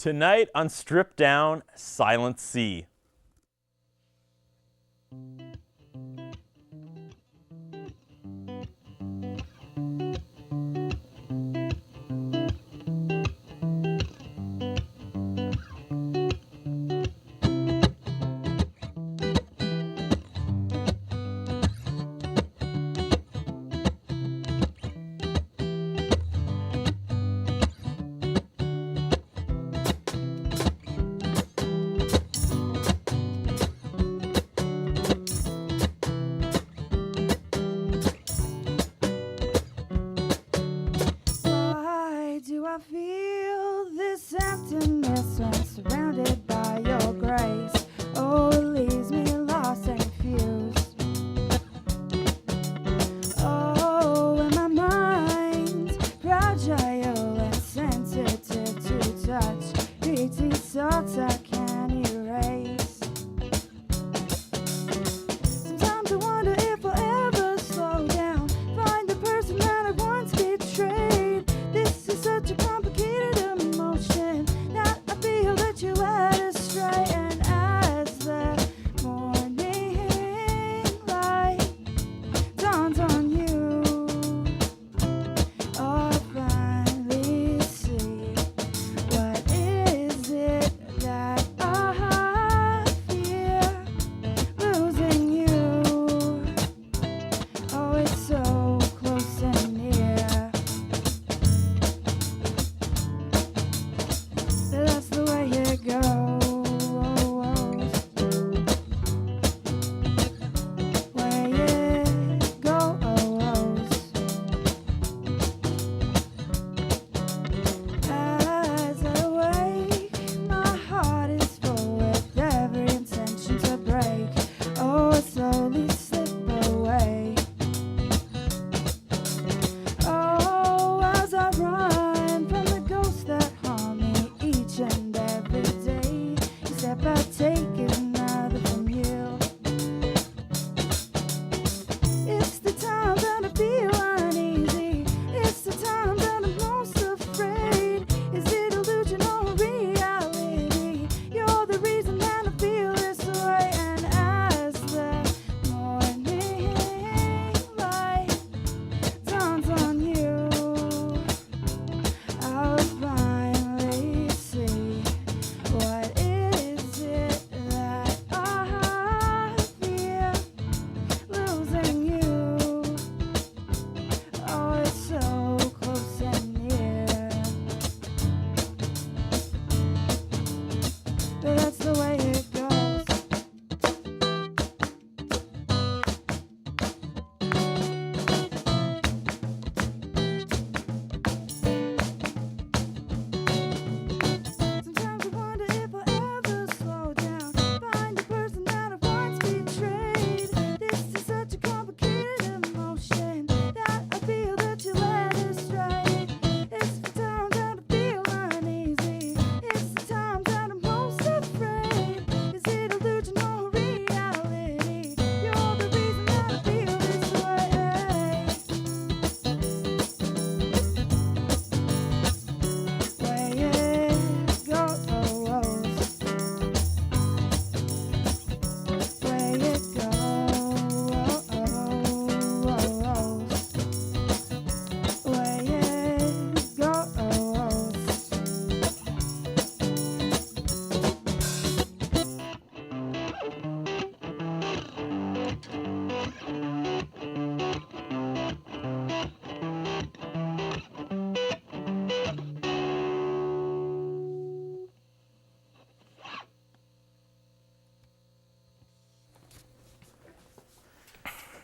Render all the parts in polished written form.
Tonight on Stripped Down, Silent Sea.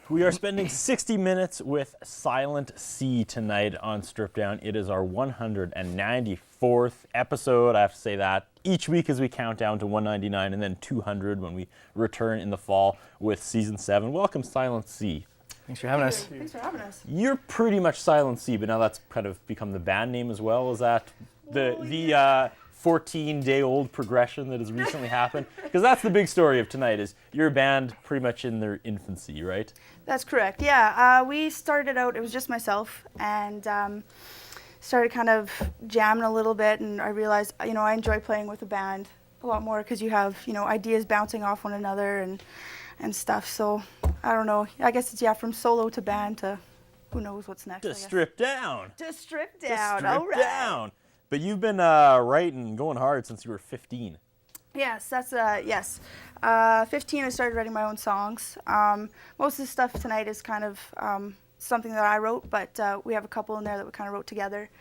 We are spending 60 minutes with Silent C tonight on Strip Down. It is our 194th episode. I have to say that each week as we count down to 199 and then 200 when we return in the fall with Season 7. Welcome, Silent C. Thanks for having us. Thanks for having us. You're pretty much Silent C, but now that's kind of become the band name as well. Is that the 14-day-old progression that has recently happened? Because that's the big story of tonight, is your band pretty much in their infancy, right? That's correct, yeah. We started out, it was just myself, and started kind of jamming a little bit, and I realized, I enjoy playing with a band a lot more because you have, ideas bouncing off one another and stuff. So, I don't know. I guess it's, from solo to band to who knows what's next. To Strip Down. To Strip Down, all right. Down. But you've been writing, going hard since you were 15. Yes, that's, yes. 15, I started writing my own songs. Most of the stuff tonight is kind of something that I wrote, but we have a couple in there that we kind of wrote together.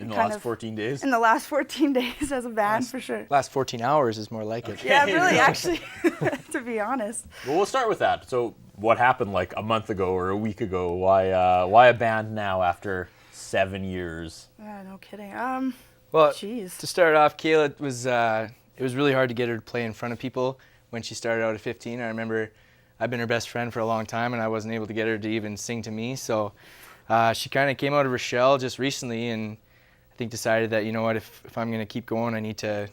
In the last 14 days? In the last 14 days as a band, for sure. Last 14 hours is more like it. Yeah, really, actually, to be honest. Well, we'll start with that. So what happened like a month ago or a week ago? Why a band now after 7 years? No kidding. Well, geez. To start off, Kayla, it was really hard to get her to play in front of people when she started out at 15. I remember I've been her best friend for a long time, and I wasn't able to get her to even sing to me. So she kind of came out of her shell just recently, and I think decided that, if I'm going to keep going, I need to,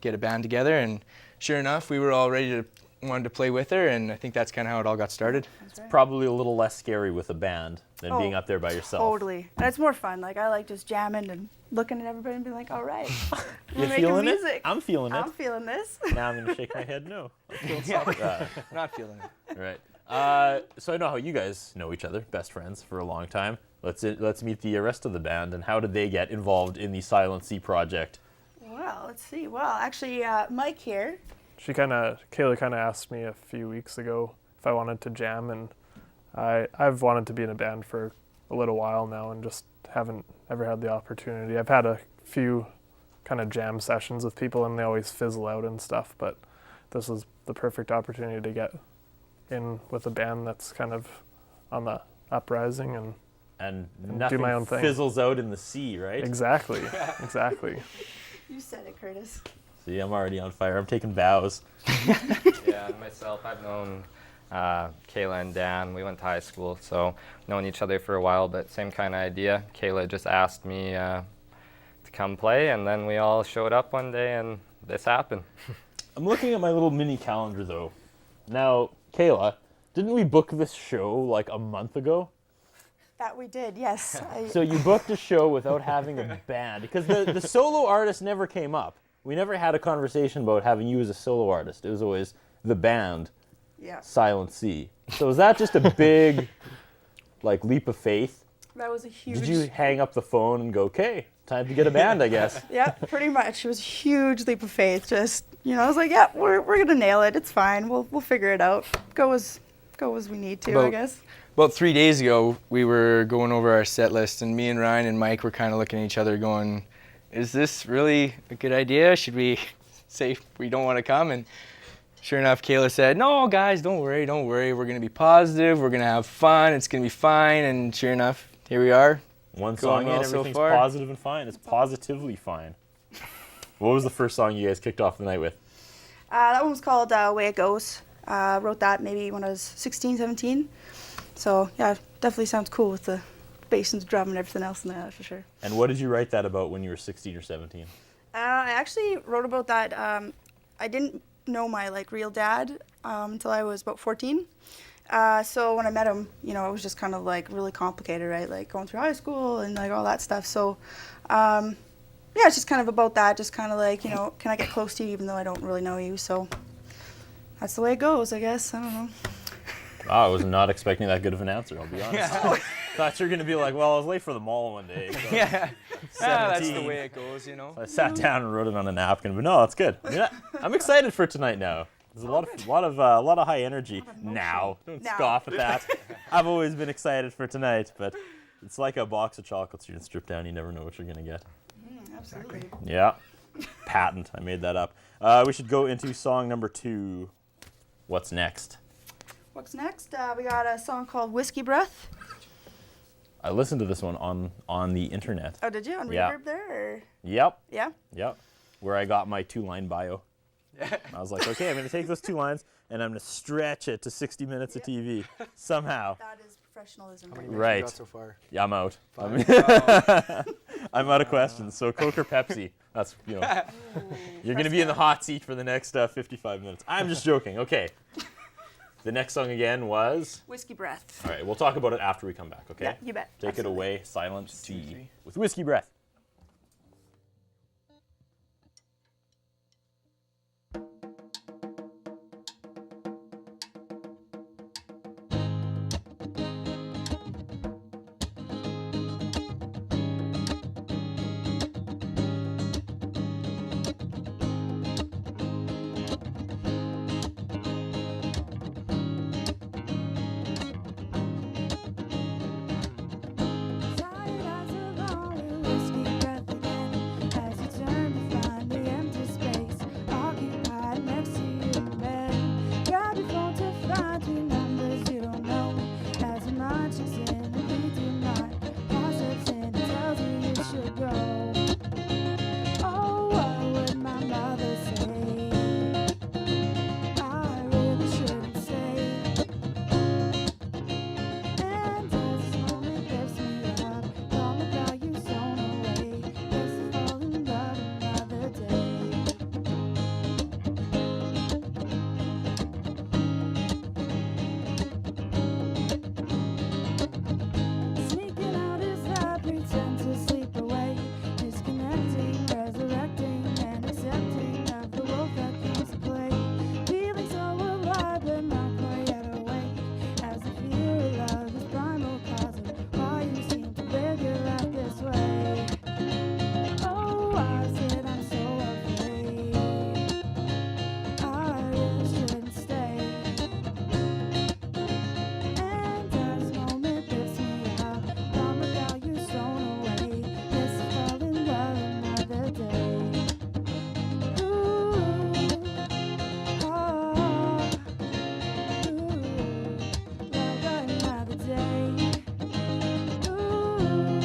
get a band together. And sure enough, we were all wanted to play with her, and I think that's kind of how it all got started. It's probably a little less scary with a band than being up there by yourself. Totally. And it's more fun. Like, I like just jamming and looking at everybody and being like, all right, You're we're making feeling music. it? I'm feeling it. I'm feeling this. Now I'm going to shake my head no. I'm feeling Not feeling it. Right. So I know how you guys know each other, best friends for a long time. Let's meet the rest of the band, and how did they get involved in the Silent C project? Well, let's see. Well, actually, Mike here. Kayla kind of asked me a few weeks ago if I wanted to jam, and I've wanted to be in a band for a little while now and just haven't ever had the opportunity. I've had a few kind of jam sessions with people, and they always fizzle out and stuff, but this is the perfect opportunity to get in with a band that's kind of on the uprising and nothing do my own thing. Fizzles out in the sea, right? Exactly. Exactly. You said it, Curtis. See, I'm already on fire. I'm taking bows. Yeah, myself, I've known Kayla and Dan. We went to high school, so known each other for a while, but same kind of idea. Kayla just asked me to come play, and then we all showed up one day, and this happened. I'm looking at my little mini calendar, though. Now, Kayla, didn't we book this show like a month ago? That we did, yes. So you booked a show without having a band, because the solo artist never came up. We never had a conversation about having you as a solo artist. It was always the band, Silent C. So was that just a big, leap of faith? That was a huge... Did you hang up the phone and go, okay, time to get a band, I guess? Yeah, pretty much. It was a huge leap of faith. Just, I was like, yeah, we're gonna nail it. It's fine. We'll figure it out. Go as we need to, I guess. About 3 days ago, we were going over our set list, and me and Ryan and Mike were kind of looking at each other going, is this really a good idea? Should we say we don't want to come? And sure enough, Kayla said, no, guys, don't worry. We're going to be positive. We're going to have fun. It's going to be fine. And sure enough, here we are. One song in, everything's positive and fine. It's positively fine. What was the first song you guys kicked off the night with? That one was called Way It Goes. Wrote that maybe when I was 16, 17. So, yeah, definitely sounds cool with the bass and drum and everything else in there, that's for sure. And what did you write that about when you were 16 or 17? I actually wrote about that. I didn't know my real dad until I was about 14. So when I met him, it was just kind of really complicated, right? Going through high school and all that stuff. So, yeah, it's just kind of about that. Just kind of can I get close to you even though I don't really know you? So that's the way it goes, I guess. I don't know. I was not expecting that good of an answer, I'll be honest. Thought you were going to be like, well, I was late for the mall one day. So Yeah, that's the way it goes, So I sat down and wrote it on a napkin, but no, it's good. I mean, I'm excited for tonight now. There's a lot of high energy now. Don't scoff at that. I've always been excited for tonight, but it's like a box of chocolates you're going to strip down. You never know what you're going to get. Absolutely. Yeah, patent. I made that up. We should go into song number 2. What's next? What's next? We got a song called Whiskey Breath. I listened to this one on the internet. Oh, did you? On Yeah. Reverb there? Or? Yep. Yeah? Yep. Where I got my 2-line bio. I was like, okay, I'm going to take those 2 lines and I'm going to stretch it to 60 minutes of TV somehow. That is professionalism. How many right minutes Right. you got so far? Yeah, I'm out. 5. I'm out of questions. So Coke or Pepsi? That's, you know, you're going to be in the hot seat for the next 55 minutes. I'm just joking. Okay. The next song again was? Whiskey Breath. All right, we'll talk about it after we come back, okay? Yeah, you bet. Take Absolutely. it away, Silent C, 2, 3. with Whiskey Breath. Tired eyes of all the whiskey breath again as you turn to find the empty space occupied next to you in bed. Grab your phone to find 3 numbers you don't know as your mind checks in and you do not. Pause it and tells you you should go. Oh, what would my mother say? I really shouldn't stay. And as this moment lifts me up, long about you thrown away, let's fall in love another day. Sneaking out as I pretend to sleep away, disconnecting, resurrecting, and accepting of the wolf that comes to play. Feeling so alive, but not quite yet awake, as the fear of love is primal cause of why you seem to live your life this way. Oh, I said I'm so afraid, I really shouldn't stay. And as moment lifts me up, long without you thrown away, let's fall in love another day. Ooh, ah, ooh, love another day. Ooh,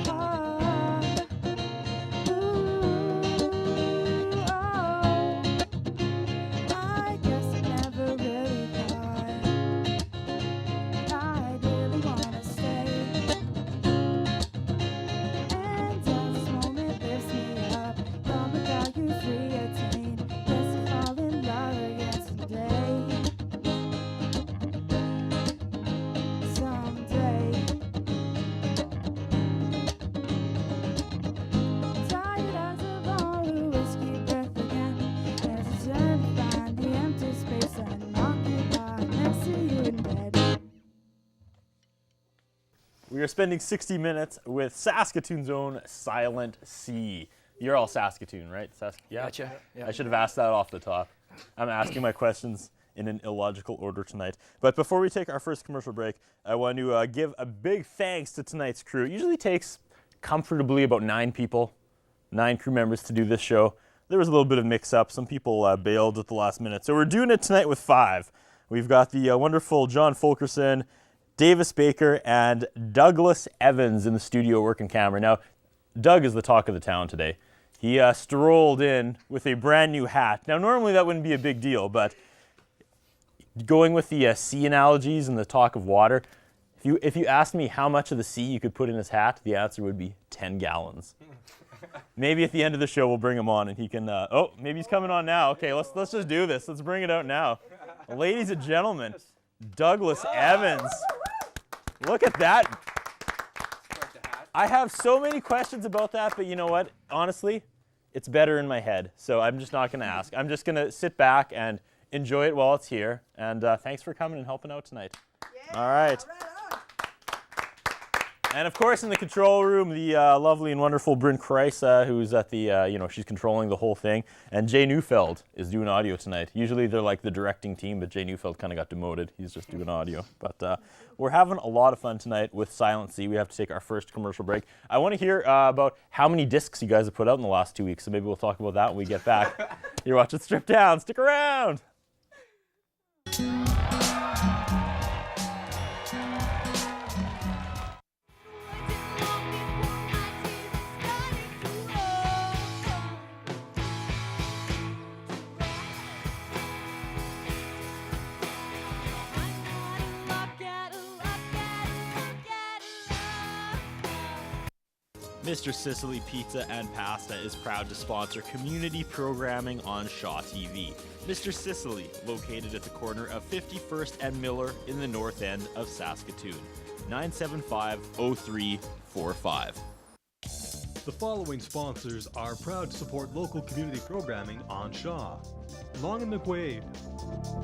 ah, ooh, oh, I guess I never really thought I really wanna stay. And as this moment lifts me up, gone without you free attain. Let's fall in love again someday. Someday. Tired eyes of all the whiskey breath again as I turn to find the empty space unoccupied next to you in bed. We are spending 60 minutes with Saskatoon's own Silent C. You're all Saskatoon, right? Yeah. Gotcha. Yeah. I should have asked that off the top. I'm asking my questions in an illogical order tonight. But before we take our first commercial break, I want to give a big thanks to tonight's crew. It usually takes comfortably about 9 people, 9 crew members to do this show. There was a little bit of mix-up. Some people bailed at the last minute. So we're doing it tonight with 5. We've got the wonderful John Fulkerson, Davis Baker, and Douglas Evans in the studio working camera. Now, Doug is the talk of the town today. He strolled in with a brand new hat. Now, normally that wouldn't be a big deal, but going with the sea analogies and the talk of water, if you asked me how much of the sea you could put in his hat, the answer would be 10 gallons. Maybe at the end of the show we'll bring him on and he can, oh, maybe he's coming on now. Okay, let's just do this. Let's bring it out now. Ladies and gentlemen, Douglas Evans. Look at that. I have so many questions about that, but you know what? Honestly, it's better in my head, so I'm just not going to ask. I'm just going to sit back and enjoy it while it's here, and thanks for coming and helping out tonight. Yeah, All right. on. And of course, in the control room, the lovely and wonderful Bryn Kreis, who's at the, she's controlling the whole thing. And Jay Neufeld is doing audio tonight. Usually they're like the directing team, but Jay Neufeld kind of got demoted. He's just doing audio. But we're having a lot of fun tonight with Silent C. We have to take our first commercial break. I want to hear about how many discs you guys have put out in the last 2 weeks, so maybe we'll talk about that when we get back. You're watching Strip Down. Stick around. Mr. Sicily Pizza and Pasta is proud to sponsor community programming on Shaw TV. Mr. Sicily, located at the corner of 51st and Miller in the north end of Saskatoon. 975-0345. The following sponsors are proud to support local community programming on Shaw. Long and McQuaid,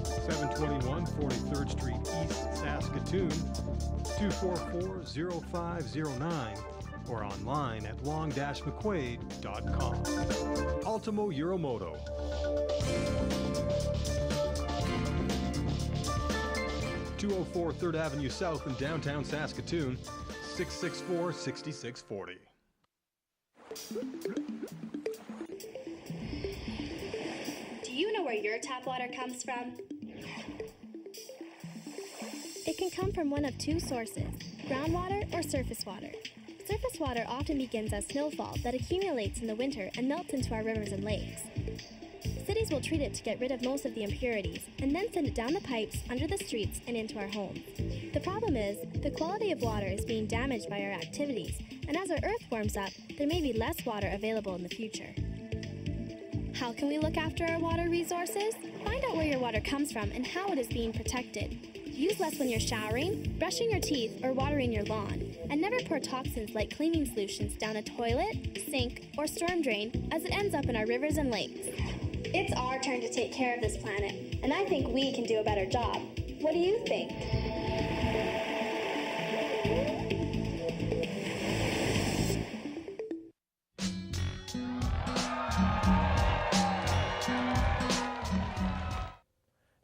721 43rd Street East, Saskatoon, 244-0509, or online at long-mcquaid.com. Ultimo Euromoto. (204 3rd Avenue South in downtown Saskatoon), 664-6640. Do you know where your tap water comes from? It can come from one of two sources, groundwater or surface water. Surface water often begins as snowfall that accumulates in the winter and melts into our rivers and lakes. Cities will treat it to get rid of most of the impurities and then send it down the pipes, under the streets, and into our homes. The problem is, the quality of water is being damaged by our activities, and as our earth warms up, there may be less water available in the future. How can we look after our water resources? Find out where your water comes from and how it is being protected. Use less when you're showering, brushing your teeth, or watering your lawn. And never pour toxins like cleaning solutions down a toilet, sink, or storm drain, as it ends up in our rivers and lakes. It's our turn to take care of this planet, and I think we can do a better job. What do you think?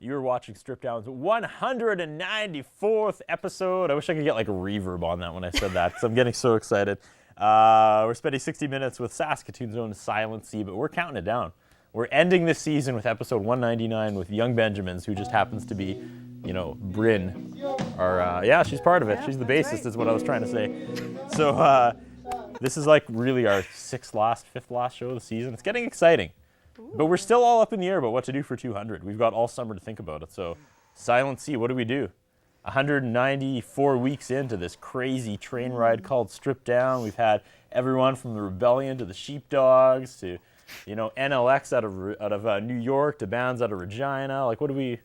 You're watching Strip Down's 194th episode. I wish I could get like a reverb on that when I said that, because I'm getting so excited. We're spending 60 minutes with Saskatoon's own Silent Sea, but we're counting it down. We're ending this season with episode 199 with Young Benjamins, who just happens to be, you know, Bryn. Yeah, she's part of it. She's the bassist, is what I was trying to say. So this is like really our fifth last show of the season. It's getting exciting. But we're still all up in the air about what to do for 200. We've got all summer to think about it. So Silent Sea, what do we do? 194 weeks into this crazy train ride called Strip Down. We've had everyone from the Rebellion to the Sheepdogs to, you know, NLX out of New York to bands out of Regina. Like, what do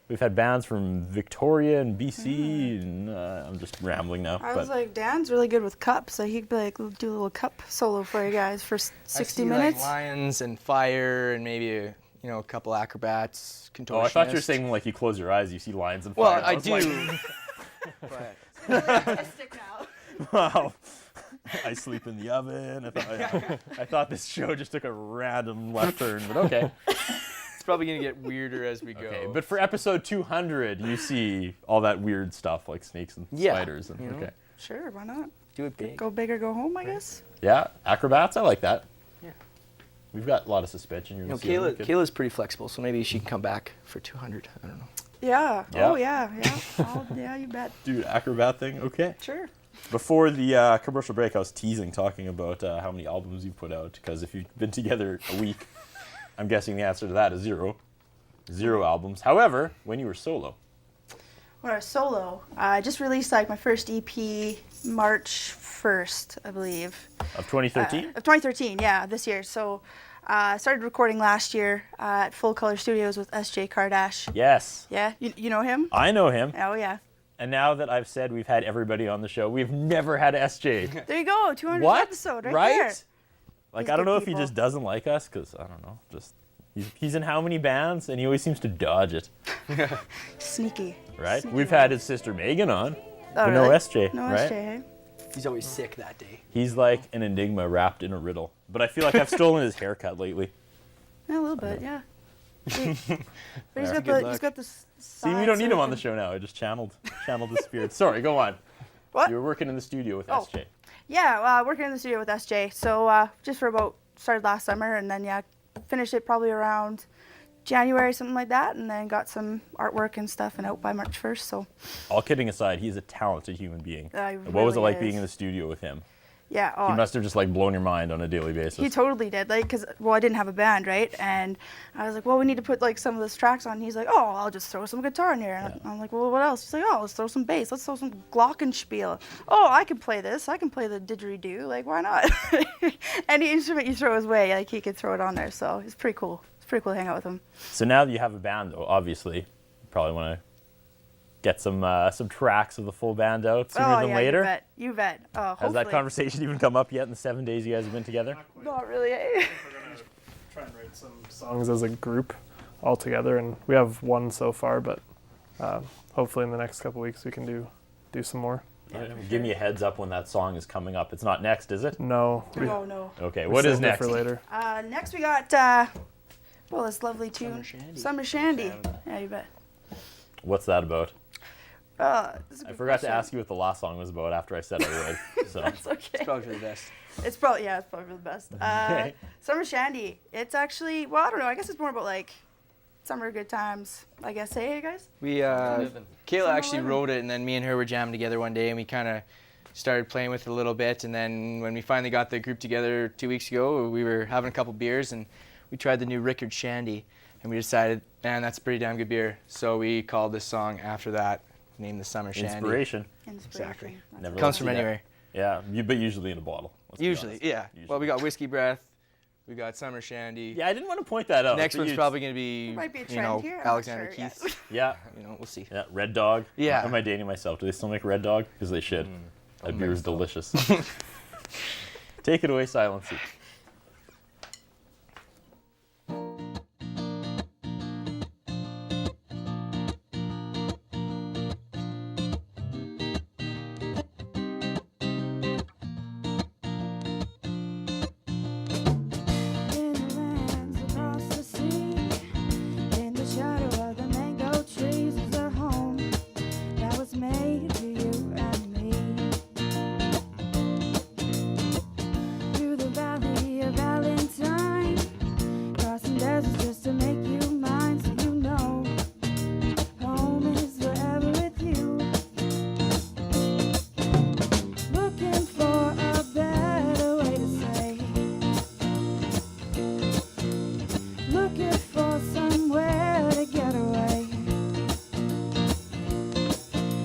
we've had bands from Victoria and BC, and I'm just rambling now. I was like, Dan's really good with cups, so he'd be like, do a little cup solo for you guys for 60 minutes. Like lions and fire and maybe a couple acrobats, contortionists. Oh, I thought you were saying like you close your eyes, you see lions and fire. Well, I was do. like- But Really artistic now. Wow. I sleep in the oven. I thought this show just took a random left turn, but okay. it's probably going to get weirder as we go. Okay, but for episode 200, you see all that weird stuff like snakes and spiders. And, okay. Sure, why not? Do it big. Go big or go home, I guess. Yeah, acrobats, I like that. Yeah. We've got a lot of suspension. You're Kayla's pretty flexible, so maybe she can come back for 200. I don't know. Yeah. Yeah. Oh, yeah. Yeah, you bet. Dude, acrobat thing, okay. Sure. Before the commercial break, I was talking about how many albums you've put out, because if you've been together a week, I'm guessing the answer to that is 0. 0 albums. However, when you were solo. When I was solo, I just released like my first EP March 1st, I believe. Of 2013? Of 2013, yeah, this year. So I started recording last year at Full Color Studios with S.J. Kardash. Yes. Yeah, you know him? I know him. Oh, yeah. And now that I've said we've had everybody on the show, we've never had SJ. There you go, 200th What? episode right Right? there. Like, He's I don't good know if he people. just doesn't like us, because, I don't know, just he's in how many bands, and he always seems to dodge it, Sneaky. right? Sneaky We've one. had his sister Megan on, Oh, but no really? SJ, No right? SJ, hey? He's always sick that day. He's like an enigma wrapped in a riddle. But I feel like I've stolen his haircut lately. Yeah, a little bit, yeah. But he's Yeah. got Good he's luck. got the See, we don't need him on the show now. I just channeled his spirit. Sorry, go on. What? You were working in the studio with Oh. SJ. Yeah, working in the studio with SJ. So just for started last summer, and then finished it probably around January, something like that, and then got some artwork and stuff and out by March 1st. So All kidding aside, he's a talented human being. He What was it really like being is. in the studio with him? Yeah. Oh, He must have just like blown your mind on a daily basis. he totally did. Like, cause I didn't have a band, right? And I was like, well, we need to put like some of those tracks on. He's like, oh, I'll just throw some guitar in here. And I'm like, well, what else? He's like, oh, let's throw some bass. Let's throw some glockenspiel. Oh, I can play this. I can play the didgeridoo. Like, why not? Any instrument you throw his way, like he could throw it on there. So it's pretty cool. It's pretty cool to hang out with him. So now that you have a band, though, obviously, you probably want to get some tracks of the full band out sooner than later. You bet. Has Hopefully. that conversation even come up yet in the 7 days you guys have been together? Not really. Eh? We're gonna try and write some songs as a group all together, and we have one so far, but hopefully in the next couple weeks we can do some more. Give me a heads up when that song is coming up. It's not next, is it? No. Oh no. Okay, we what is saved it next? for later? Next we got this lovely tune, Summer Shandy. Yeah, you bet. What's that about? This is a I good forgot to question. ask you what the last song was about after I said I would. So It's okay. It's probably for the best. It's probably for the best. Okay. Summer Shandy. It's actually, well, I don't know. I guess it's more about like summer good times. I guess. Hey guys. We Living. Kayla Summer actually living. wrote it, and then me and her were jamming together one day, and we kind of started playing with it a little bit. And then when we finally got the group together 2 weeks ago, we were having a couple beers, and we tried the new Rickard Shandy, and we decided, man, that's a pretty damn good beer. So we called this song after that, named the Summer Shandy. inspiration. Exactly. That's Never what Comes I from like. anywhere. Yeah, but usually in a bottle. let's be Usually, honest. yeah. Usually. Well, we got Whiskey Breath, we got Summer Shandy. Yeah, I didn't want to point that out. Next but one's you- probably going to be, There might be a you trend know, here. I'm not Alexander sure yet. Keith's. Yeah, You know, we'll see. yeah. Red Dog. Yeah. Am I dating myself? Do they still make Red Dog? Because they should. That beer is delicious. Take it away, Silent Sea. In the lands across the sea, in the shadow of the mango trees, is a home that was made for you and me. Through the valley of Valentine, crossing deserts just to make you mine, so you know home is forever with you. Looking for a better way to say. Looking for somewhere to get away.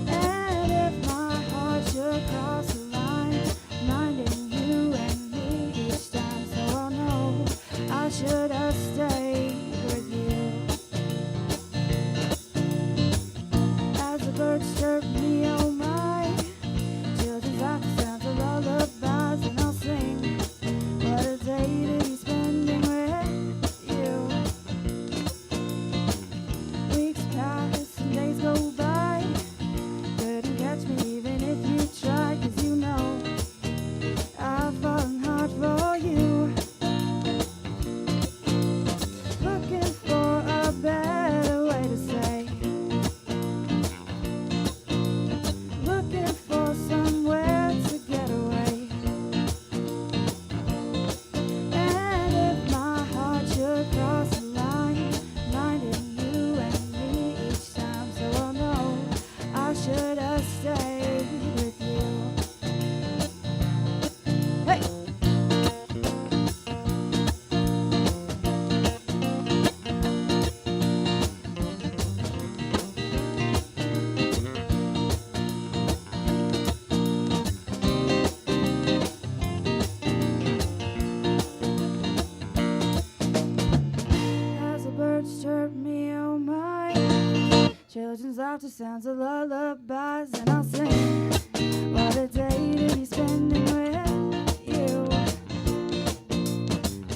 And if my heart should cross the line, minding you and me each time, so I'll know I should have stayed with you. As the birds chirp me, oh my, children's laughter sounds of lullabies, and I'll sing. What a day to be spending with you. Weeks pass and days go by. Couldn't catch me even if you tried, 'cause you know I've fallen hard for you. Looking for a better way to say. Looking for somewhere to get away. And if my heart should cross the line, minding you and me each time, so I'll know I should have stayed with you. Hey! As the birds chirp me, oh my, children's laughter sounds of lullabies, and I'll sing. What a day to be spending with you.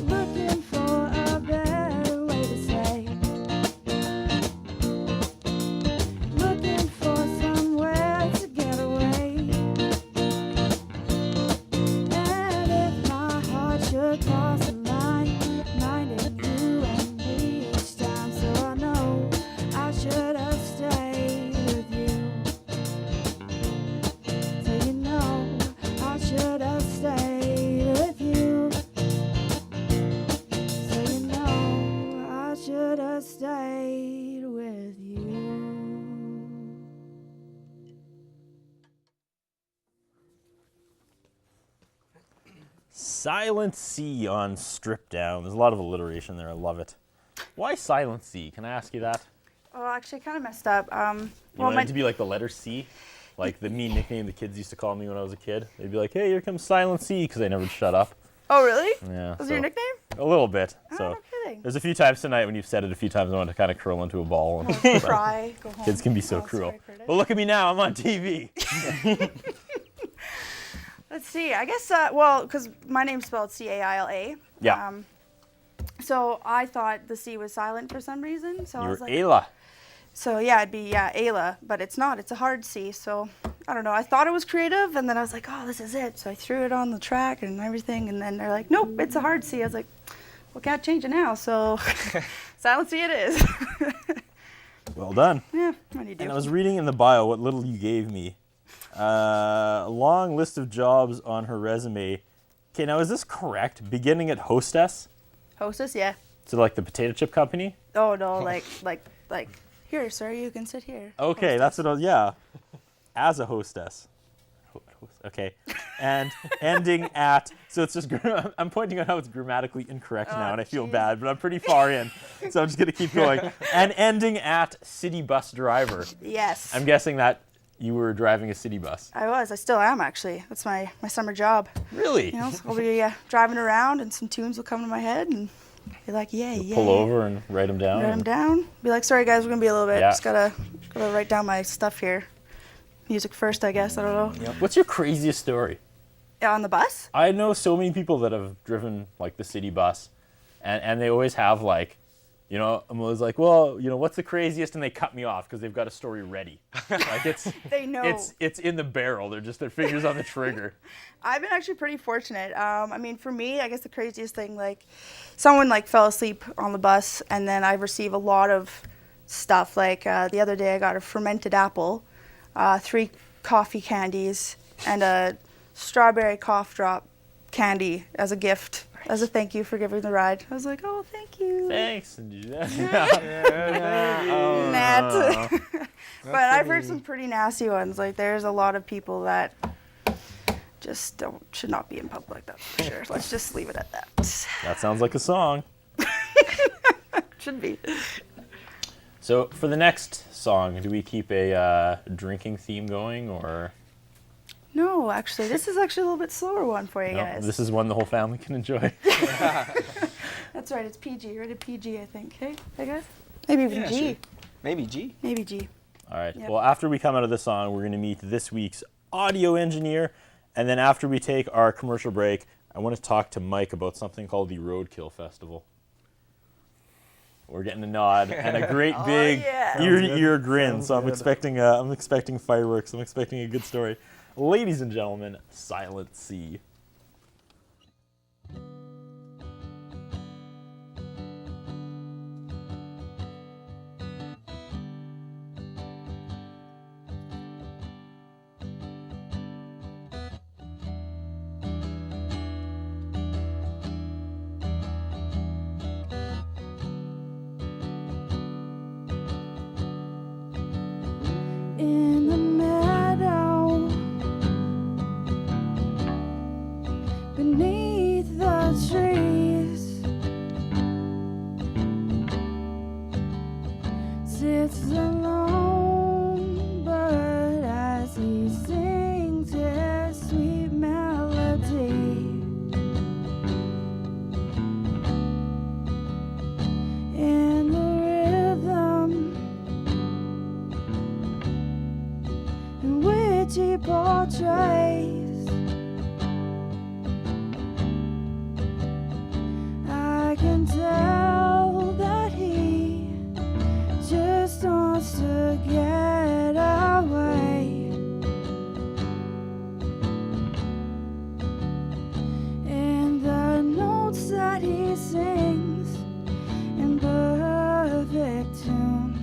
Looking for a better way to say. Looking for somewhere to get away. And if my heart should cross the line, minding you and me each time, so I know I should have stayed with you. So you know I should have stayed Silent C on Strip Down. There's a lot of alliteration there. I love it. Why Silent C? Can I ask you that? Oh, actually, I kind of messed up. You want it to be like the letter C? Like the mean nickname the kids used to call me when I was a kid. They'd be like, hey, here comes Silent C, because I never shut up. Oh, really? Yeah. Was it your nickname? A little bit. Oh, So no kidding. there's a few times tonight when you've said it a few times, I want to kind of curl into a ball. And Cry, go home. kids can be so Oh, cruel. sorry, Curtis. But look at me now, I'm on TV. Let's see. I guess, well, because my name's spelled C-A-I-L-A. Yeah. So I thought the C was silent for some reason. So I You're was like, Ayla. so yeah, it'd be Ayla, but it's not. It's a hard C. So I don't know. I thought it was creative, and then I was like, oh, this is it. So I threw it on the track and everything, and then they're like, nope, it's a hard C. I was like, well, can't change it now. So silent C it is. Well done. Yeah, what do you do? And I was reading in the bio what little you gave me. A long list of jobs on her resume. Okay, now is this correct? Beginning at Hostess? Hostess, yeah. So like the potato chip company? Oh no, like here, sir, you can sit here. Okay, that's what I was, yeah. As a hostess. Okay. And ending at, so it's just, I'm pointing out how it's grammatically incorrect now, and I feel bad, but I'm pretty far in. So I'm just going to keep going. And ending at city bus driver. Yes. I'm guessing that you were driving a city bus. I still am actually. That's my summer job. Really? You know, so I'll be driving around and some tunes will come to my head and be like, yeah. Pull over and write them down. Write them down. Be like, sorry guys, we're gonna be a little bit. Yeah. Just gotta write down my stuff here. Music first, I guess. I don't know. Yep. What's your craziest story? Yeah, on the bus? I know so many people that have driven like the city bus, and they always have like, you know, I'm always like, well, you know, what's the craziest? And they cut me off because they've got a story ready. Like it's They know. it's in the barrel. They're just their fingers on the trigger. I've been actually pretty fortunate. I mean, for me, I guess the craziest thing, like, someone like fell asleep on the bus, and then I receive a lot of stuff. Like the other day, I got a fermented apple, 3 coffee candies, and a strawberry cough drop candy as a gift, as a thank you for giving the ride. I was like, oh, thank you. Thanks. Nat. But I've heard some pretty nasty ones. Like, there's a lot of people that just should not be in public, that's for sure. Let's just leave it at that. That sounds like a song. Should be. So for the next song, do we keep a drinking theme going, or? No, actually, this is actually a little bit slower one for you No, guys. this is one the whole family can enjoy. That's right, it's PG. Rated PG, I think. Hey guys? Maybe even G. Sure. Maybe G. Maybe G. All right. Yep. Well, after we come out of this song, we're going to meet this week's audio engineer. And then after we take our commercial break, I want to talk to Mike about something called the Roadkill Festival. We're getting a nod and a great big yeah. ear grin. Sounds So I'm good. expecting fireworks. I'm expecting a good story. Ladies and gentlemen, Silent C. In the meadow, beneath the trees, sits the lone bird as he sings his sweet melody. In the rhythm in which he portrays, I can tell that he just wants to get away. And the notes that he sings in perfect tune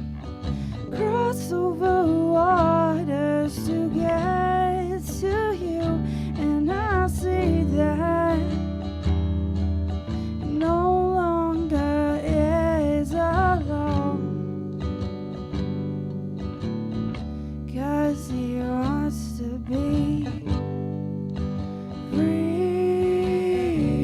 cross over waters to get to you, and I see that he no longer is alone, 'cause he wants to be free.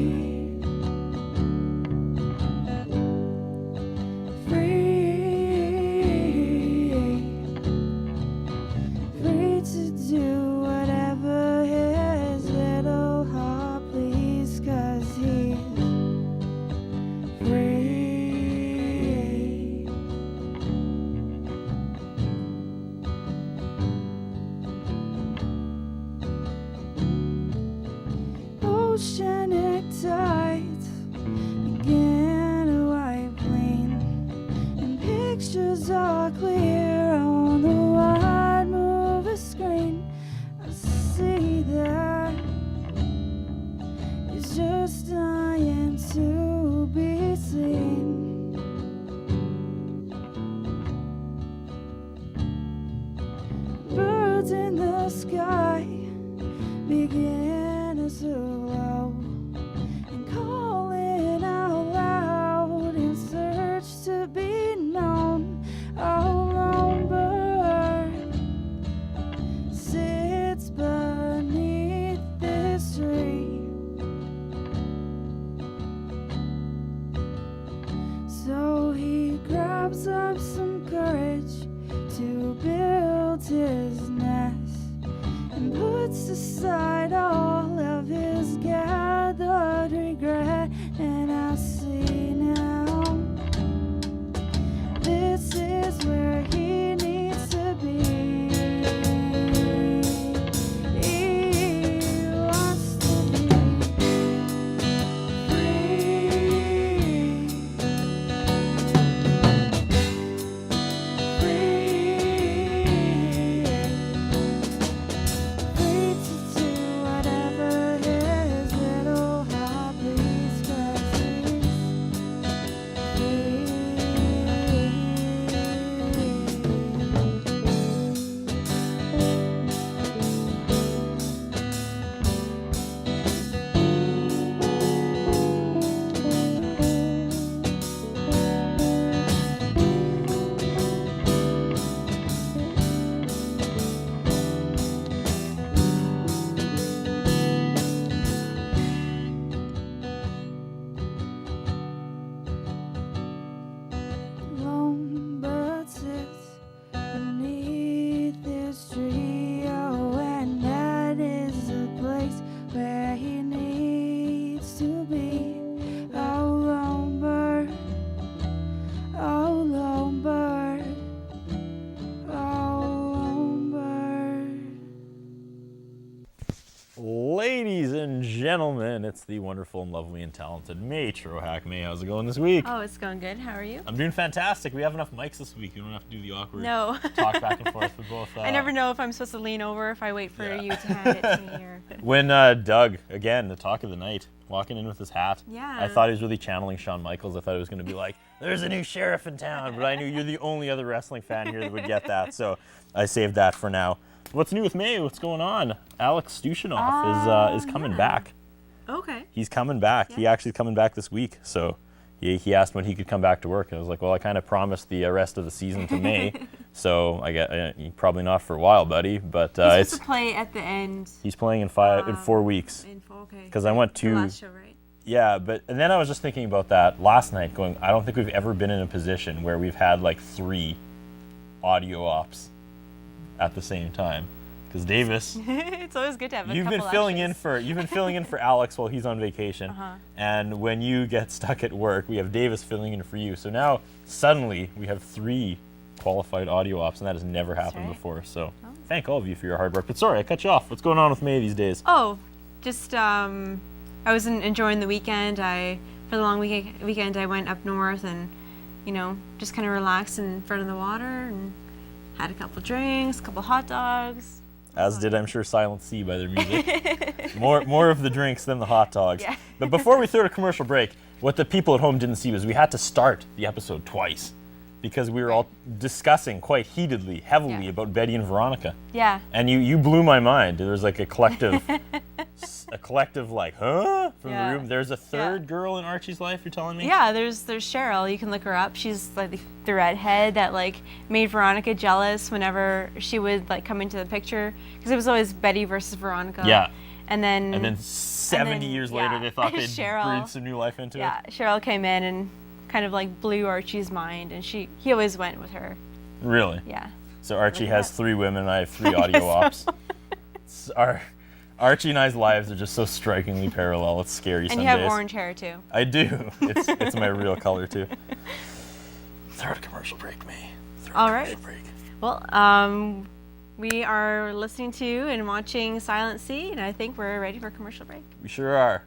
oceanic tides begin to wipe clean, and pictures are clear on the wide movie screen. I see that it's just dying to be seen. Birds in the sky begin to slow and calling out loud in search to be known. A lone bird sits beneath this tree. So he grabs up some courage to build his nest and puts aside all of his gathered regret. And I see now this is where he needs to be. He wants to be free. Free to do whatever his little heart please, 'cause he's lone bird sits beneath this tree, oh, and that is the place where he needs to be. Oh, lone bird, oh, lone bird, oh, lone bird. Ladies and gentlemen, it's the wonderful and lovely and talented May Trohack. May, how's it going this week? Oh, it's going good. How are you? I'm doing fantastic. We have enough mics this week. You don't have to do the awkward No. talk back and forth with both. I never know if I'm supposed to lean over if I wait for Yeah. you to hand it to me or. When Doug, again, the talk of the night, walking in with his hat. Yeah. I thought he was really channeling Shawn Michaels. I thought it was going to be like, there's a new sheriff in town, but I knew you're the only other wrestling fan here that would get that, so I saved that for now. What's new with May? What's going on? Alex Stushinov is coming yeah. back. Okay. He's coming back. He Yeah. actually is coming back this week, so he asked when he could come back to work, and I was like, well, I kind of promised the rest of the season to May, so I get probably not for a while, buddy, but He's supposed it's to play at the end. he's playing in 4 weeks. Okay. 'Cause I went The to- last show, right? Yeah, and then I was just thinking about that last night, going, I don't think we've ever been in a position where we've had like 3 audio ops at the same time. Because Davis, It's always good to have a you've couple been filling extras. in for Alex while he's on vacation, Uh-huh. and when you get stuck at work, we have Davis filling in for you. So now suddenly we have 3 qualified audio ops, and that has never happened right. before. So thank all of you for your hard work. But sorry, I cut you off. What's going on with May these days? Oh, just I was enjoying the weekend. For the long weekend, I went up north and, just kind of relaxed in front of the water and had a couple drinks, a couple hot dogs. As did, I'm sure, Silent C by their music. more of the drinks than the hot dogs. Yeah. But before we threw a commercial break, what the people at home didn't see was we had to start the episode twice because we were all discussing quite heatedly, heavily Yeah. about Betty and Veronica. Yeah. And you blew my mind. There was like a collective, like, huh? From Yeah. the room. There's a third Yeah. girl in Archie's life, you're telling me? Yeah, there's Cheryl. You can look her up. She's like the redhead that like made Veronica jealous whenever she would like come into the picture because it was always Betty versus Veronica. Yeah. And then. And then 70 years later, yeah, they thought they'd Cheryl- breathe some new life into Yeah, it. Cheryl came in and kind of like blew Archie's mind, and he always went with her. Really? Yeah. So Archie Look at has that. 3 women, and I have 3 audio ops. Archie and I's lives are just so strikingly parallel. It's scary And some you have days. orange hair too. I do. It's my real color too. Third commercial break, May. All right. Commercial break. Well, we are listening to and watching Silent Sea, and I think we're ready for commercial break. We sure are.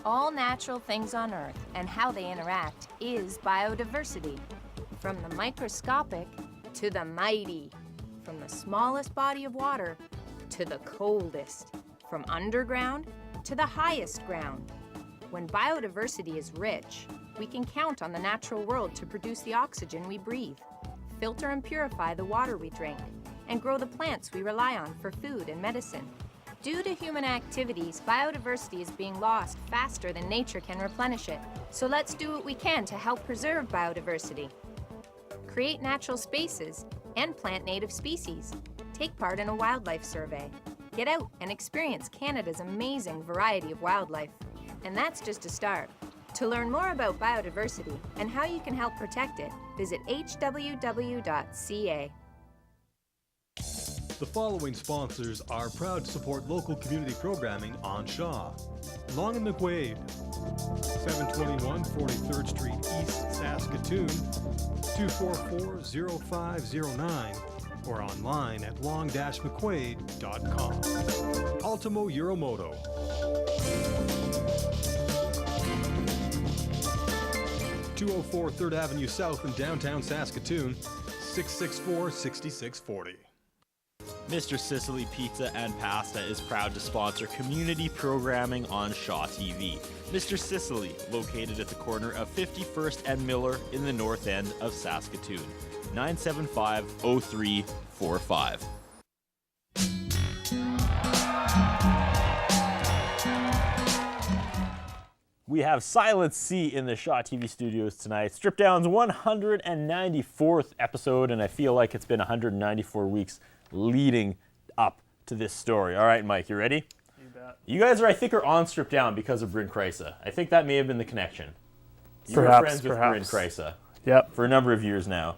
All natural things on Earth and how they interact is biodiversity. From the microscopic to the mighty, from the smallest body of water to the coldest, from underground to the highest ground. When biodiversity is rich, we can count on the natural world to produce the oxygen we breathe, filter and purify the water we drink, and grow the plants we rely on for food and medicine. Due to human activities, biodiversity is being lost faster than nature can replenish it. So let's do what we can to help preserve biodiversity. Create natural spaces and plant native species. Take part in a wildlife survey. Get out and experience Canada's amazing variety of wildlife. And that's just a start. To learn more about biodiversity and how you can help protect it, visit hww.ca. The following sponsors are proud to support local community programming on Shaw. Long and McWade, 721 43rd Street East, Saskatoon, 244-0509, or online at long-mcquade.com. Ultimo Euromoto. 204 3rd Avenue South in downtown Saskatoon, 664-6640. Mr. Sicily Pizza and Pasta is proud to sponsor community programming on Shaw TV. Mr. Sicily, located at the corner of 51st and Miller in the north end of Saskatoon. 975-0345. We have Silent C in the Shaw TV studios tonight. Strip Down's 194th episode, and I feel like it's been 194 weeks leading up to this story. All right, Mike, you ready? You bet. You guys I think, are on Strip Down because of Bryn Kreisa. I think that may have been the connection. You were friends with Bryn Kreisa for a number of years now.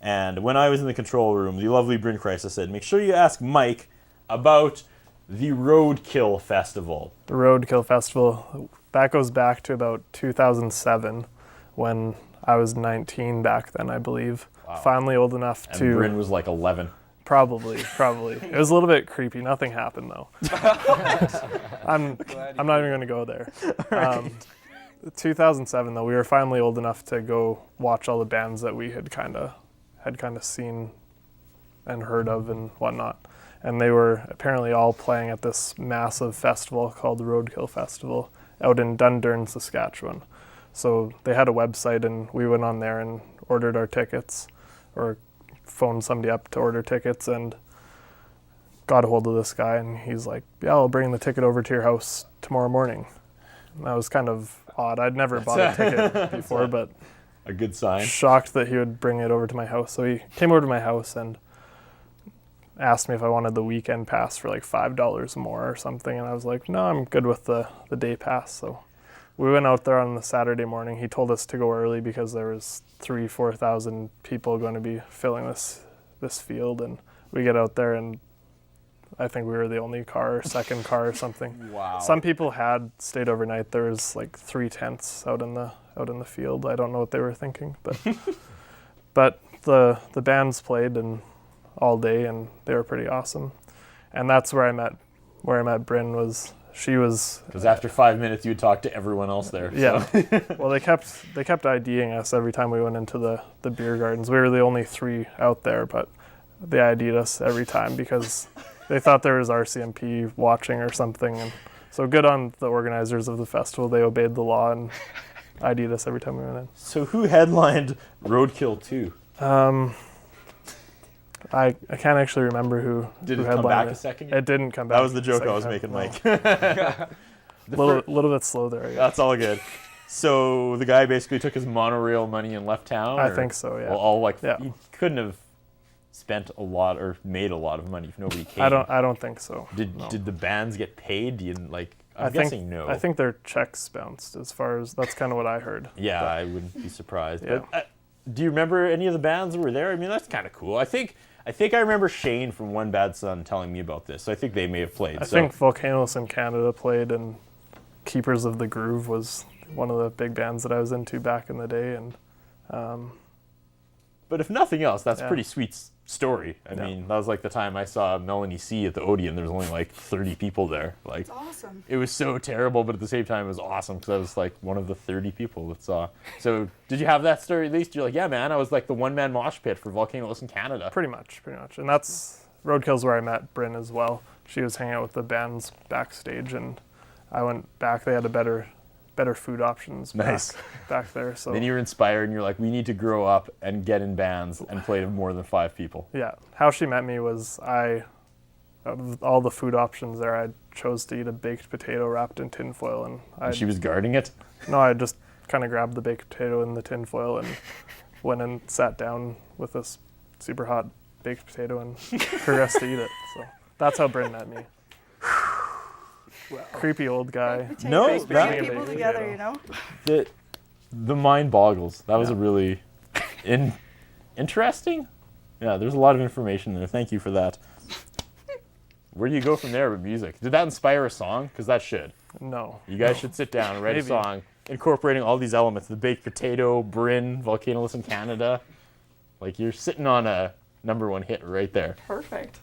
And when I was in the control room, the lovely Bryn Kreisa said, make sure you ask Mike about the Roadkill Festival. The Roadkill Festival, that goes back to about 2007 when I was 19 back then, I believe. Wow. Finally old enough and to... Bryn was like 11. Probably. It was a little bit creepy. Nothing happened, though. I'm not even going to go there. Right. 2007, though, we were finally old enough to go watch all the bands that we had kind of seen and heard of and whatnot. And they were apparently all playing at this massive festival called the Roadkill Festival out in Dundurn, Saskatchewan. So they had a website, and we went on there and ordered our tickets, or phoned somebody up to order tickets, and got a hold of this guy, and he's like, yeah, I'll bring the ticket over to your house tomorrow morning. And that was kind of odd. I'd never bought a ticket before, but a good sign. Shocked that he would bring it over to my house. So he came over to my house and asked me if I wanted the weekend pass for like $5 more or something, and I was like, no, I'm good with the day pass. So we went out there on the Saturday morning. He told us to go early because there was 3,000-4,000 people going to be filling this field, and we get out there, and I think we were the only second car or something. Wow. Some people had stayed overnight. There was like 3 tents out in the field. I don't know what they were thinking, but but the bands played and all day, and they were pretty awesome. And that's where I met Bryn. Because after 5 minutes you would talk to everyone else there. Yeah. Well, they kept IDing us every time we went into the beer gardens. We were the only 3 out there, but they ID'd us every time because they thought there was RCMP watching or something. And so good on the organizers of the festival. They obeyed the law and ID'd us every time we went in. So who headlined Roadkill 2? I can't actually remember who. Did who it come headlined back a second? It didn't come back. That was the joke I was making, Mike. A little bit slow there, I guess. That's all good. So the guy basically took his monorail money and left town? I think so, yeah. Well, he couldn't have spent a lot or made a lot of money if nobody came. I don't think so. Did the bands get paid? I'm guessing no. I think their checks bounced, as far as that's kind of what I heard. Yeah, I wouldn't be surprised. Yeah. But do you remember any of the bands that were there? I mean, that's kind of cool. I think I remember Shane from One Bad Son telling me about this. So I think they may have played. I think Volcanoes in Canada played, and Keepers of the Groove was one of the big bands that I was into back in the day. And but if nothing else, that's pretty sweet story. I mean, that was like the time I saw Melanie C at the Odeon. There was only like 30 people there. Like, It's awesome. it was so terrible, but at the same time, it was awesome because I was like one of the 30 people that saw. So, did you have that story at least? You're like, yeah, man, I was like the one-man mosh pit for Volcano Listen Canada. Pretty much. And that's Roadkill's where I met Bryn as well. She was hanging out with the bands backstage, and I went back. They had a better food options back there. So then you were inspired, and you're like, we need to grow up and get in bands and play to more than 5 people. Yeah. How she met me was of all the food options there, I chose to eat a baked potato wrapped in tinfoil. And she was guarding it? No, I just kind of grabbed the baked potato in the tinfoil and went and sat down with this super hot baked potato and progressed to eat it. So that's how Bryn met me. Wow. Creepy old guy. No, bringing people together, you know. The mind boggles. That was a really interesting. Yeah, there's a lot of information there. Thank you for that. Where do you go from there with music? Did that inspire a song? Because that should. No. You guys should sit down and write a song incorporating all these elements: the baked potato, Bryn, Volcano Listen Canada. Like, you're sitting on a #1 hit right there. Perfect.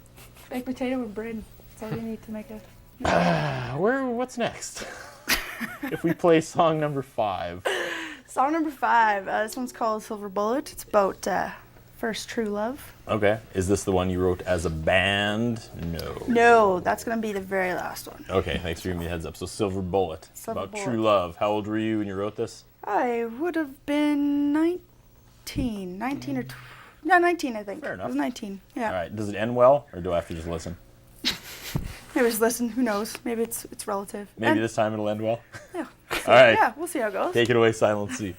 Baked potato and Bryn. That's all you need to make a. What's next? If we play song number 5. Song number 5. This one's called Silver Bullet. It's about first true love. Okay. Is this the one you wrote as a band? No. No, that's going to be the very last one. Okay, thanks for giving me a heads up. So Silver Bullet, about Bullet. true love. How old were you when you wrote this? I would have been 19. 19 or 19, I think. Fair enough. It was 19, yeah. All right. Does it end well, or do I have to just listen? Maybe just listen. Who knows? Maybe it's relative. Maybe this time it'll end well. Yeah. All right. Yeah, we'll see how it goes. Take it away, Silent C.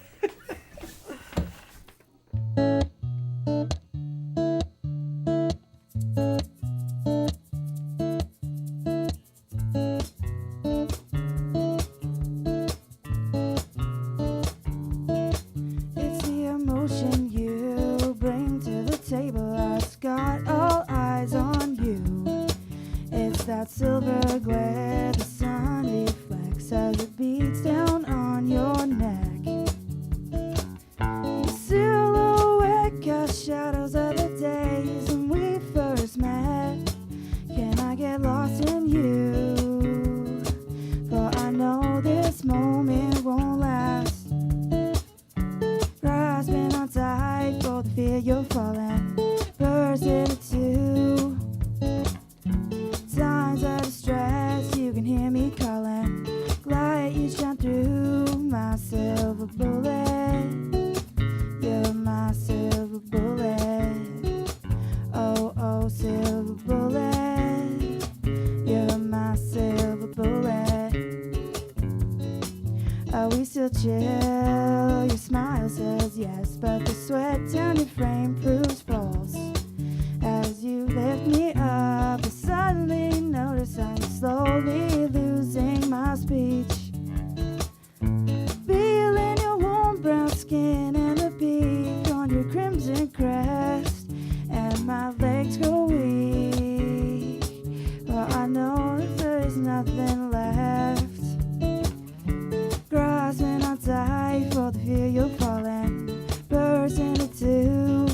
It's the emotion you bring to the table. I've got all eyes on you. It's that silver glare the sun reflects as it beats down on your neck. Your silhouette casts shadows of the days when we first met. Can I get lost in you? For I know this moment won't last. Grasping on tight for the fear you're falling. Burst into two. Times of distress, you can hear me calling. Light you shine through my silver bullet. You're my silver bullet. Oh, oh, silver bullet. You're my silver bullet. Are we still chill? Your smile says yes, but the sweat down your frame proves false. As you lift me up, I suddenly notice I'm slowly losing my speech. Feeling your warm brown skin and the peak on your crimson crest, and my legs go weak. Well, I know that there's nothing left. Grasping on tight for the fear you're falling. Burst into two.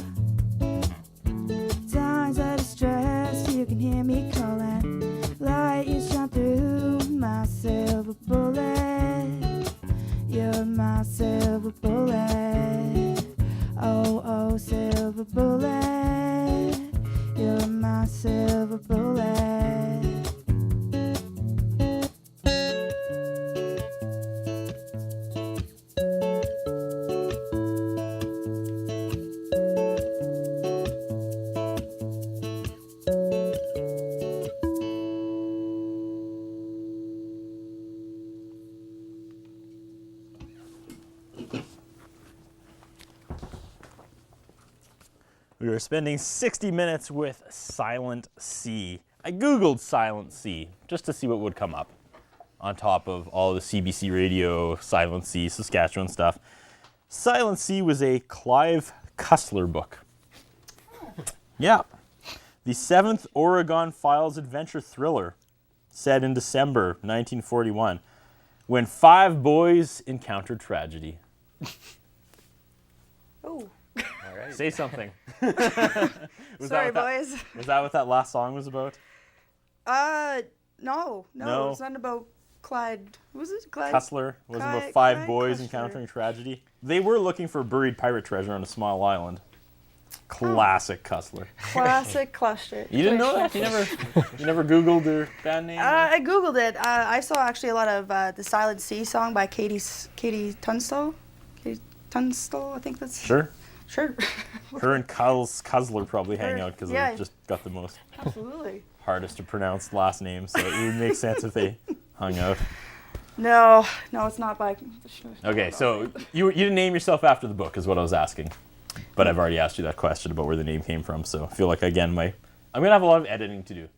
Times of distress, you can hear me calling. Light you shine through my silver bullet. You're my silver bullet. Oh, oh, silver bullet. You're my silver bullet. We were spending 60 minutes with Silent C. I Googled Silent C just to see what would come up on top of all the CBC radio, Silent C, Saskatchewan stuff. Silent C was a Clive Cussler book. Yeah. The 7th Oregon Files adventure thriller set in December 1941 when 5 boys encountered tragedy. Oh. All right. Say something. Sorry, boys. Was that what that last song was about? No. No. It was not about Clyde. Who was it? Clyde? Cussler. It wasn't about Clyde- 5 Clyde boys Cussler. encountering tragedy. They were looking for buried pirate treasure on a small island. Classic Cussler. Classic cluster. You didn't know that? You never Googled their band name? I googled it. I saw actually a lot of the Silent Sea song by Katie Tunstall. Katie Tunstall, I think that's. Sure. Sure. Her and Cussler probably hang out because yeah. they just got the most Absolutely. hardest to pronounce last names, so it would make sense if they hung out. No, it's not by. Okay, so you didn't name yourself after the book is what I was asking. But I've already asked you that question about where the name came from, so I feel like, again, I'm going to have a lot of editing to do.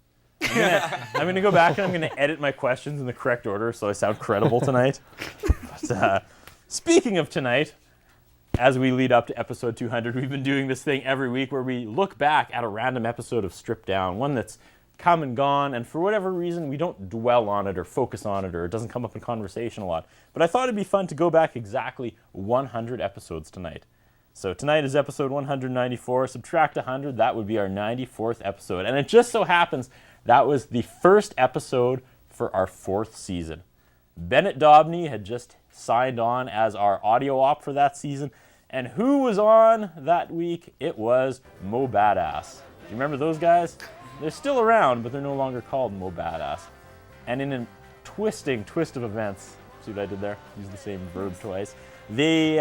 I'm going to go back and I'm going to edit my questions in the correct order so I sound credible tonight. But, speaking of tonight, as we lead up to episode 200, we've been doing this thing every week where we look back at a random episode of Stripped Down, one that's come and gone, and for whatever reason, we don't dwell on it or focus on it, or it doesn't come up in conversation a lot. But I thought it'd be fun to go back exactly 100 episodes tonight. So tonight is episode 194. Subtract 100, that would be our 94th episode. And it just so happens that was the first episode for our 4th season. Bennett Dobney had just signed on as our audio op for that season. And who was on that week? It was Mo Badass. Do you remember those guys? They're still around, but they're no longer called Mo Badass. And in a twist of events, see what I did there? Used the same verb twice. They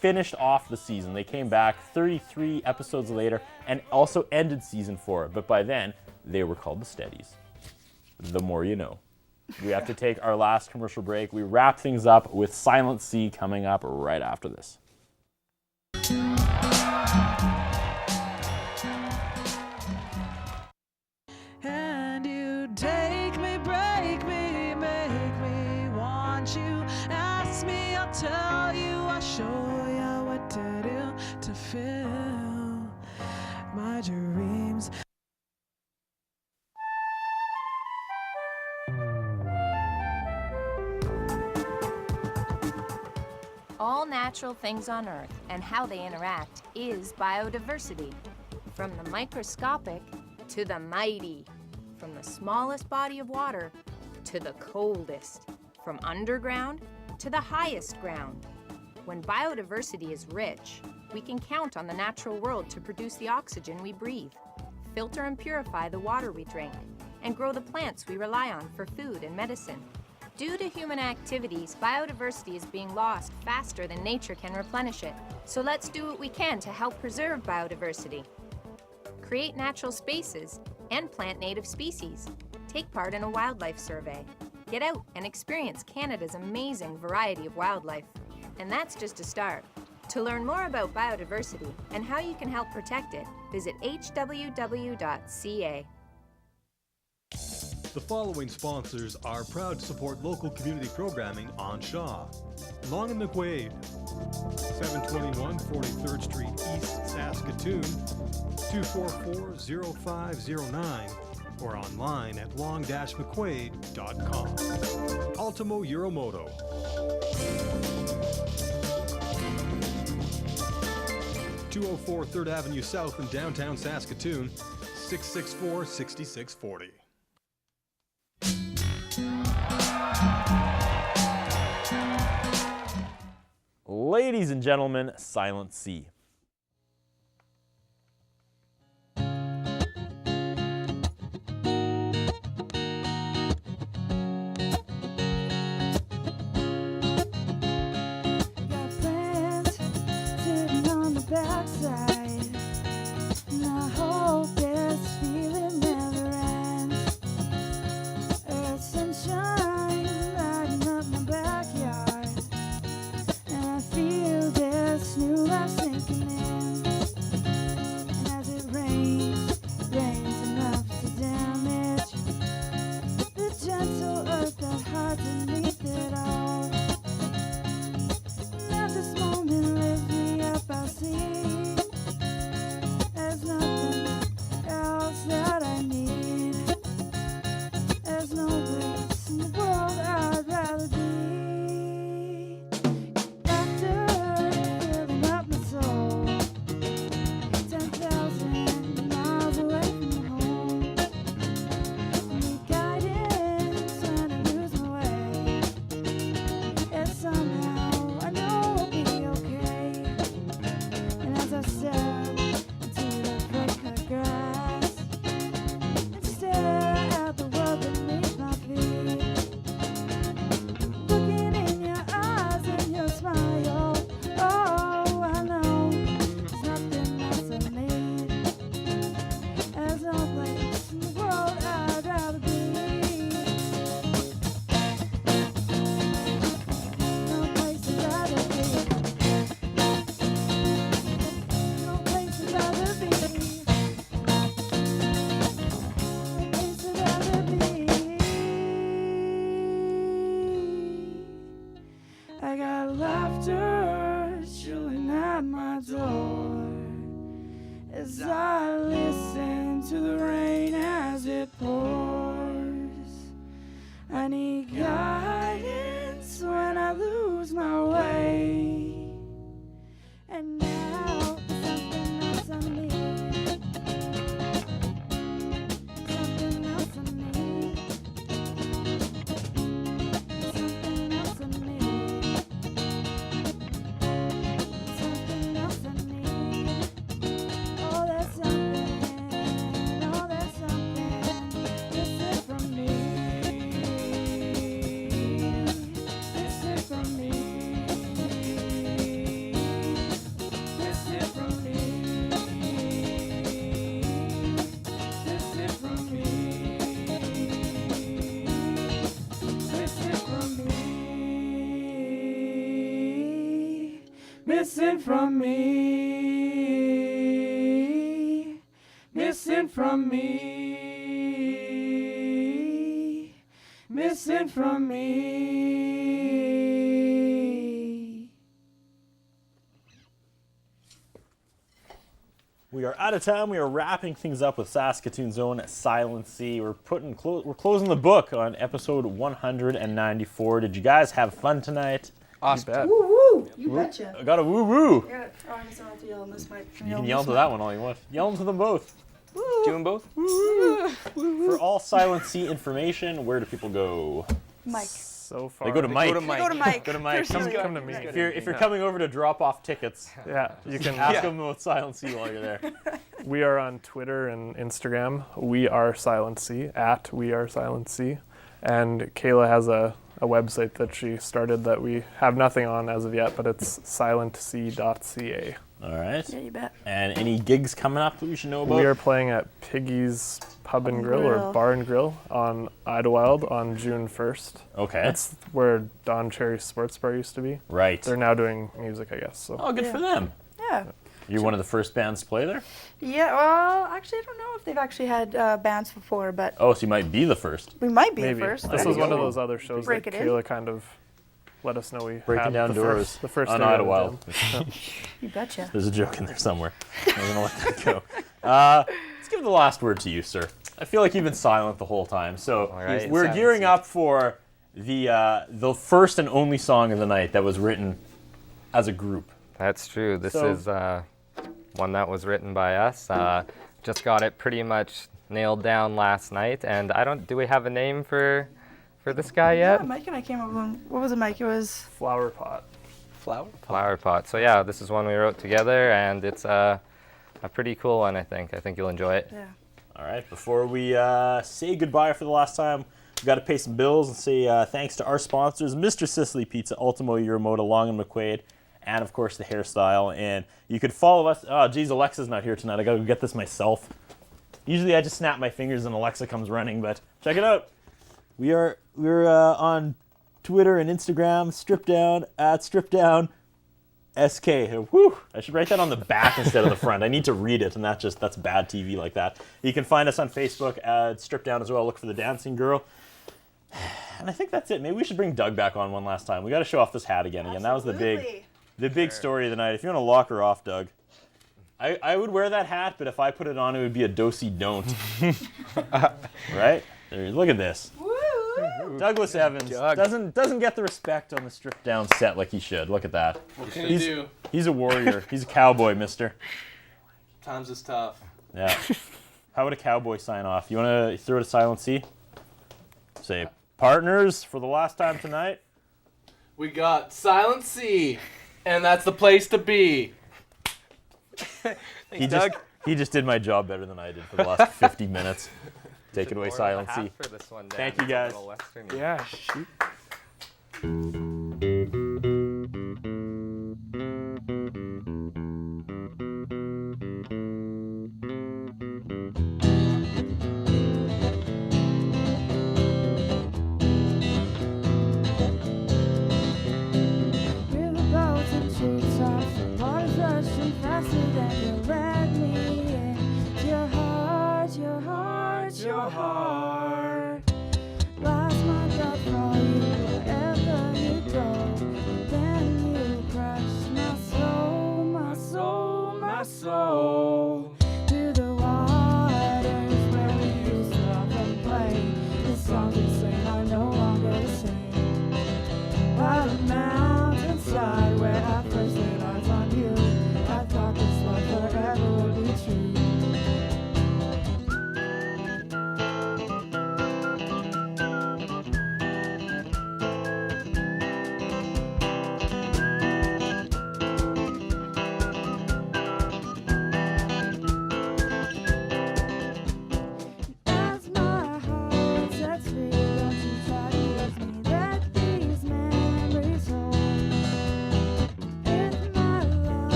finished off the season. They came back 33 episodes later and also ended season 4. But by then, they were called the Steadies. The more you know. We have to take our last commercial break. We wrap things up with Silent Sea coming up right after this. And you take me, break me, make me want you. Ask me, I'll tell you, I'll show you what to do to fill my dreams. All natural things on Earth and how they interact is biodiversity. From the microscopic to the mighty, from the smallest body of water to the coldest, from underground to the highest ground. When biodiversity is rich, we can count on the natural world to produce the oxygen we breathe, filter and purify the water we drink, and grow the plants we rely on for food and medicine. Due to human activities, biodiversity is being lost faster than nature can replenish it. So let's do what we can to help preserve biodiversity. Create natural spaces and plant native species. Take part in a wildlife survey. Get out and experience Canada's amazing variety of wildlife. And that's just a start. To learn more about biodiversity and how you can help protect it, visit hww.ca. The following sponsors are proud to support local community programming on Shaw. Long and McQuaid, 721 43rd Street East, Saskatoon, 244-0509, or online at long-mcquaid.com. Ultimo Euromoto. .204 3rd Avenue South in downtown Saskatoon, 664-6640. Ladies and gentlemen, Silent Sea. Got friends sitting on the backside, and I hope this feeling never ends. Earth sunshine lighting up my backyard, and I feel this new life sinking at my door as I listen to the rain as it pours. I need guidance when I lose my way. And now something else I need. Something else I need. Something else I need. Something else I need. Oh, there's something. Oh, there's something missing from me. Missing from me. Missing from me. Missing from me. Missing from me. Missing from me. Missing from me. Missing from me. We are out of time. We are wrapping things up with Saskatoon's own Silent Sea. We're closing the book on episode 194. Did you guys have fun tonight? Awesome. Woo woo! You betcha. I got a woo woo. Yeah. Oh, I guess I don't have to yell in this mic. You can yell to that one all you want. Yell into them both. Do them both? For all Silent Sea information, where do people go? Mike. So far. They go to Mike. Go to Mike. Go to Mike. Go to Mike. Come to me. If you're coming over to drop off tickets, Yeah, you can. ask them about Silent Sea while you're there. We are on Twitter and Instagram. We are Silent Sea, at We Are Silent Sea. And Kayla has a website that she started that we have nothing on as of yet, but it's silentsea.ca. All right. Yeah, you bet. And any gigs coming up that we should know about? We are playing at Piggy's Pub and Grill, or Bar and Grill on Idlewild on June 1st. Okay. That's where Don Cherry's Sports Bar used to be. Right. They're now doing music, I guess. So Oh, good for them. Yeah. You're one of the first bands to play there? Yeah, well, actually, I don't know if they've actually had bands before, but Oh, so you might be the first. we might be maybe. the first. This There was you one of go. those other shows Break that it in. Kayla kind of let us know we Breaking had down the doors the first on day of Idlewild. You betcha. There's a joke in there somewhere. I'm going to let that go. Let's give the last word to you, sir. I feel like you've been silent the whole time. So All right. we're gearing up for the first and only song of the night that was written as a group. That's true. This So- is one that was written by us. Just got it pretty much nailed down last night. And do we have a name for this guy yet? Yeah, Mike and I came up with what was it, Mike? It was Flower Pot. Flower Pot. So yeah, this is one we wrote together, and it's a pretty cool one, I think. I think you'll enjoy it. yeah. All right, before we say goodbye for the last time, we've got to pay some bills and say thanks to our sponsors, Mr. Sicily Pizza, Ultimo Euromoda, Long and McQuaid, and of course the hairstyle. And you could follow us. Oh, geez, Alexa's not here tonight. I got to go get this myself. Usually I just snap my fingers and Alexa comes running, but check it out. We're on Twitter and Instagram, @StripDown. SK. Whew. I should write that on the back instead of the front. I need to read it, and that's bad TV like that. You can find us on Facebook at Strip Down as well. Look for the dancing girl. And I think that's it. Maybe we should bring Doug back on one last time. We got to show off this hat again. That was the big story of the night. If you want to lock her off, Doug, I would wear that hat, but if I put it on, it would be a do-si don't. Right? There, look at this. Douglas Evans doesn't get the respect on the Strip Down set like he should. Look at that. What can you do? He's a warrior. He's a cowboy, mister. Times is tough. Yeah. How would a cowboy sign off? You want to throw it to Silent Sea? Say, partners, for the last time tonight. We got Silent Sea, and that's the place to be. He just did my job better than I did for the last 50 minutes. Take it away, Silent Sea. For this one, Dan. Thank you, guys. It's a little Western. Yeah, shoot. Riverboats and treetops, water's rushing faster than you let me in. Your heart, your heart, your heart. Lost my love for you wherever you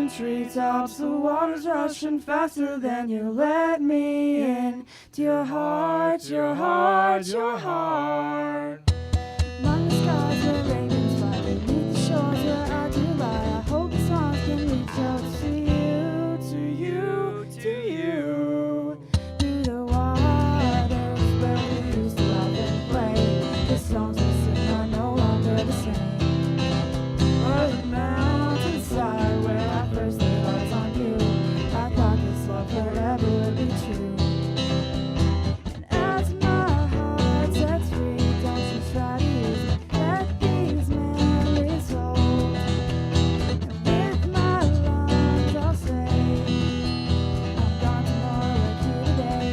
in treetops, the water's rushing faster than you let me in. To your heart, your heart, your heart. Among the skies where ravens fly, beneath the shores where I do lie, I hope the songs can reach out to you, to you, to you. Through the waters where we used to laugh and play, the songs we sing are no longer the same. Or the mountainside where I first laid eyes on you, I thought this love forever would be true. And as my heart sets free, don't you try to use me, let these memories hold. And with my lungs I'll say, I'm gone tomorrow, like you today.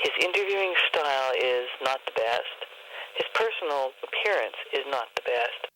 His interviewing style is not the best. His personal appearance is not the best.